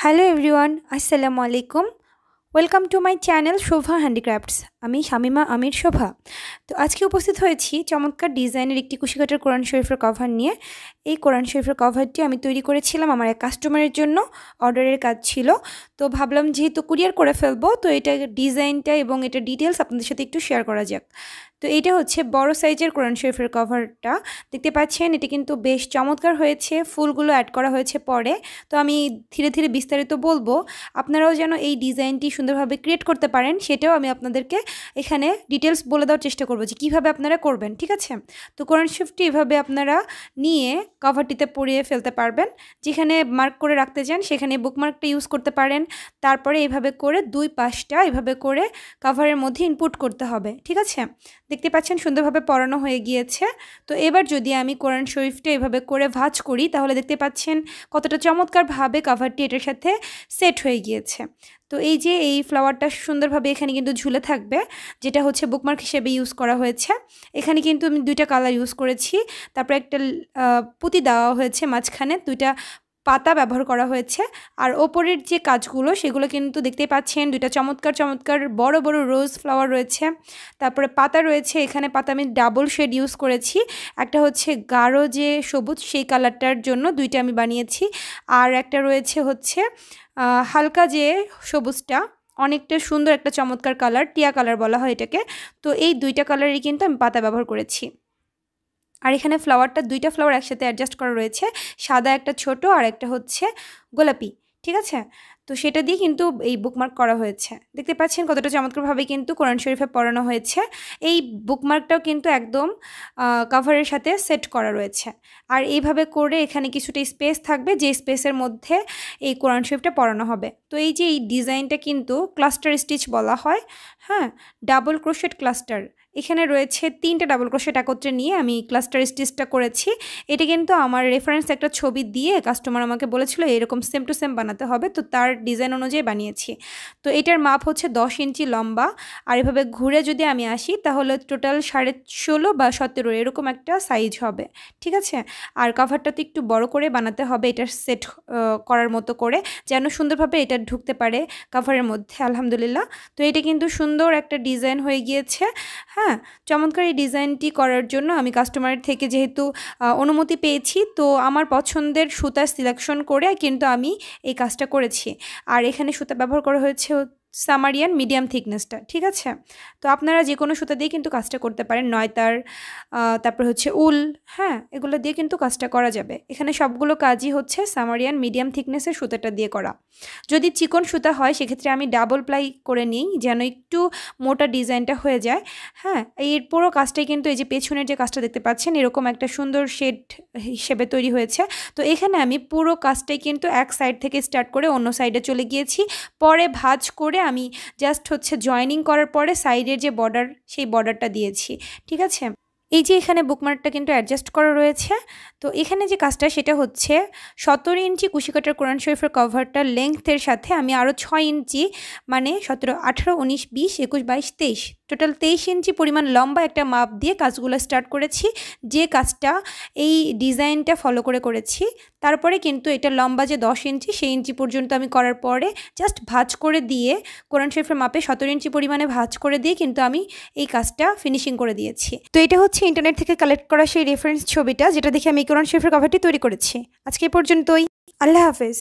Hello everyone, আসসালামু আলাইকুম। Welcome to my channel Shobha handicrafts. আমি শামিমা আমির শোভা। তো আজকে উপস্থিত হয়েছি চমৎকার ডিজাইনের একটি কুশিকাটার কোরআন শরীফের কভার নিয়ে। এই কোরআন শরীফের কভারটি আমি তৈরি করেছিলাম আমার এক কাস্টমারের জন্য, অর্ডারের কাজ ছিল। তো ভাবলাম যেহেতু কুরিয়ার করে ফেলবো, তো এটা ডিজাইনটা এবং এটা ডিটেলস আপনাদের সাথে একটু শেয়ার করা যাক। তো এইটা হচ্ছে বড় সাইজের কোরআন শরীফের কভারটা, দেখতে পাচ্ছেন। এটা কিন্তু বেশ চমৎকার হয়েছে, ফুলগুলো অ্যাড করা হয়েছে পরে। তো আমি ধীরে ধীরে বিস্তারিত বলবো, আপনারাও যেন এই ডিজাইনটি সুন্দরভাবে ক্রিয়েট করতে পারেন সেটাও আমি আপনাদেরকে এখানে ডিটেলস বলে দেওয়ার চেষ্টা করবো যে কীভাবে আপনারা করবেন, ঠিক আছে। তো কোরআন শরীফটি এভাবে আপনারা নিয়ে কভারটিতে পরিয়ে ফেলতে পারবেন। যেখানে মার্ক করে রাখতে চান সেখানে বুকমার্কটা ইউজ করতে পারেন। তারপরে এইভাবে করে দুই পাশটা এভাবে করে কভারের মধ্যে ইনপুট করতে হবে, ঠিক আছে। দেখতে পাচ্ছেন সুন্দরভাবে পরানো হয়ে গিয়েছে। তো এবার যদি আমি কোরআন শরীফটা এভাবে করে ভাঁজ করি তাহলে দেখতে পাচ্ছেন কতটা চমৎকারভাবে কভারটি এটার সাথে সেট হয়ে গিয়েছে। তো এই যে এই ফ্লাওয়ারটা সুন্দরভাবে এখানে কিন্তু ঝুলে থাকবে, যেটা হচ্ছে বুকমার্ক হিসেবে ইউজ করা হয়েছে। এখানে কিন্তু আমি দুইটা কালার ইউজ করেছি। তারপরে একটা পুঁতি দেওয়া হয়েছে, মাঝখানে দুইটা পাতা ব্যবহার করা হয়েছে। আর ওপরের যে কাজগুলো সেগুলো কিন্তু দেখতেই পাচ্ছেন, দুইটা চমৎকার চমৎকার বড় বড় রোজ ফ্লাওয়ার রয়েছে। তারপরে পাতা রয়েছে, এখানে পাতা আমি ডাবল শেড ইউজ করেছি। একটা হচ্ছে গাঢ় যে সবুজ সেই কালারটার জন্য দুইটা আমি বানিয়েছি, আর একটা রয়েছে হচ্ছে হালকা যে সবুজটা, অনেকটা সুন্দর একটা চমৎকার কালার, টিয়া কালার বলা হয় এটাকে। তো এই দুইটা কালারই কিন্তু আমি পাতা ব্যবহার করেছি। আর এখানে ফ্লাওয়ারটা দুইটা ফ্লাওয়ার একসাথে অ্যাডজাস্ট করা রয়েছে, সাদা একটা ছোট আর একটা হচ্ছে গোলাপি, ঠিক আছে। তো সেটা দিয়ে কিন্তু এই বুকমার্ক করা হয়েছে। দেখতে পাচ্ছেন কতটা চমৎকারভাবে কিন্তু কোরআন শরীফে পড়ানো হয়েছে। এই বুকমার্কটাও কিন্তু একদম কভারের সাথে সেট করা রয়েছে। আর এইভাবে করে এখানে কিছুটা স্পেস থাকবে, যে স্পেসের মধ্যে এই কোরআন শরীফটা পড়ানো হবে। তো এই যে এই ডিজাইনটা কিন্তু ক্লাস্টার স্টিচ বলা হয়, হ্যাঁ, ডাবল ক্রোশেট ক্লাস্টার। এখানে রয়েছে 3টা ডাবল ক্রোশেট একত্রে নিয়ে আমি ক্লাস্টার স্টিচটা করেছি। এটা কিন্তু আমার রেফারেন্স একটা ছবি দিয়ে কাস্টমার আমাকে বলেছিল এরকম সেম টু সেম বানাতে হবে, তো তার ডিজাইন অনুযায়ী বানিয়েছি। তো এটার মাপ হচ্ছে 10 ইঞ্চি লম্বা। আর এভাবে ঘুরে যদি আমি আসি তাহলে টোটাল 16.5 বা 17 এরকম একটা সাইজ হবে, ঠিক আছে। আর কভারটাতে একটু বড় করে বানাতে হবে, এটার সেট করার মতো করে, যেন সুন্দরভাবে এটা ঢুকতে পারে কভারের মধ্যে। আলহামদুলিল্লাহ, তো এটা কিন্তু সুন্দর একটা ডিজাইন হয়ে গিয়েছে। হ্যাঁ, চমৎকার এই ডিজাইনটি করার জন্য আমি কাস্টমারের থেকে যেহেতু অনুমতি পেয়েছি, তো আমার পছন্দের সুতা সিলেকশন করে কিন্তু আমি এই কাজটা করেছি। আর এখানে সুতা ব্যবহার করা হয়েছে সামারিয়ান মিডিয়াম থিকনেসটা, ঠিক আছে। তো আপনারা যে কোনো সুতা দিয়ে কিন্তু কাজটা করতে পারেন, নয়তার, তারপর হচ্ছে উল, হ্যাঁ, এগুলো দিয়ে কিন্তু কাজটা করা যাবে। এখানে সবগুলো কাজই হচ্ছে সামারিয়ান মিডিয়াম থিকনেসের সুতাটা দিয়ে করা। যদি চিকন সুতা হয় সেক্ষেত্রে আমি ডাবল প্লাই করে নিই, যেন একটু মোটা ডিজাইনটা হয়ে যায়। হ্যাঁ, এর পুরো কাজটাই কিন্তু এই যে পেছনের যে কাজটা দেখতে পাচ্ছেন এরকম একটা সুন্দর শেড হিসেবে তৈরি হয়েছে। তো এখানে আমি পুরো কাজটাই কিন্তু এক সাইড থেকে স্টার্ট করে অন্য সাইডে চলে গিয়েছি। পরে ভাঁজ করে আমি জাস্ট হচ্ছে জয়েনিং করার পরে সাইডের যে বর্ডার সেই বর্ডারটা দিয়েছি, ঠিক আছে। এই যে এখানে বুকমার্কটা কিন্তু অ্যাডজাস্ট করা রয়েছে। তো এখানে যে কাজটা সেটা হচ্ছে 17 ইঞ্চি কুশিকাটার কোরআন শরীফের কভারটার লেংথের সাথে আমি আরও 6 ইঞ্চি, মানে 17, 18, 19, 20, 21, 22, 23, টোটাল 23 ইঞ্চি পরিমাণ লম্বা একটা মাপ দিয়ে কাজগুলো স্টার্ট করেছি। যে কাজটা এই ডিজাইনটা ফলো করে করেছি। তারপরে কিন্তু এটা লম্বা যে 10 ইঞ্চি সেই ইঞ্চি পর্যন্ত আমি করার পরে জাস্ট ভাঁজ করে দিয়ে কোরআন শরীফের মাপে 17 ইঞ্চি পরিমাণে ভাঁজ করে দিয়ে কিন্তু আমি এই কাজটা ফিনিশিং করে দিয়েছি। তো এটা হচ্ছে ইন্টারনেট থেকে কালেক্ট করা সেই রেফারেন্স ছবিটা, যেটা দেখে আমি কোরআন শরীফের কভারটি তৈরি করেছি। আজকে এই পর্যন্তই, আল্লাহ হাফেজ।